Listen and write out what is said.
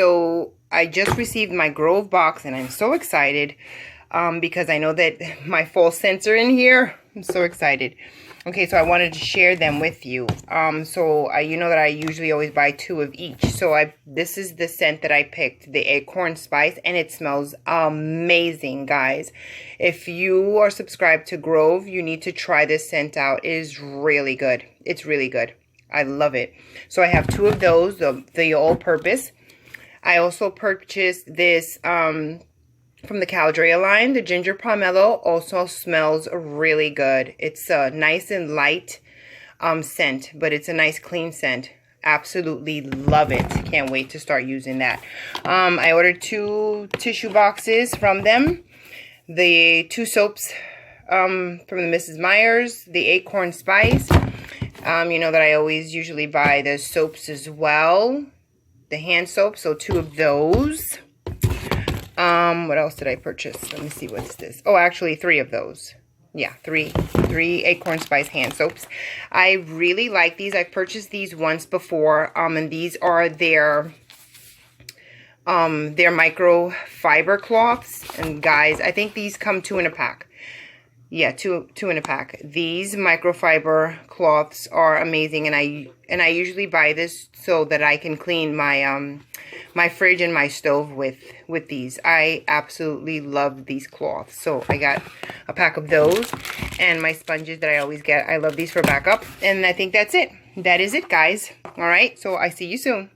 so I just received my Grove box and I'm so excited because I know that my fall scents are in here. I'm so excited. Okay, so I wanted to share them with you. You know that I usually always buy 2 of each. So this is the scent that I picked, the acorn spice, and it smells amazing, guys. If you are subscribed to Grove, you need to try this scent out. It is really good. It's really good. I love it. So I have 2 of those, the all-purpose. I also purchased this from the Caldrea line. The ginger pomelo also smells really good. It's a nice and light scent, but it's a nice clean scent. Absolutely love it. Can't wait to start using that. I ordered 2 tissue boxes from them. The 2 soaps from the Mrs. Meyer's, the acorn spice. You know that I always usually buy the soaps as well, the hand soap, so 2 of those. What else did I purchase? Let me see, what's this? Oh, actually 3 of those. Yeah, three acorn spice hand soaps. I really like these. I purchased these once before, and these are their microfiber cloths. And guys, I think these come 2 in a pack. Yeah, two in a pack. These microfiber cloths are amazing, and I usually buy this so that I can clean my my fridge and my stove with these. I absolutely love these cloths. So I got a pack of those, and my sponges that I always get. I love these for backup, and I think that's it. That is it, guys. All right, so I see you soon.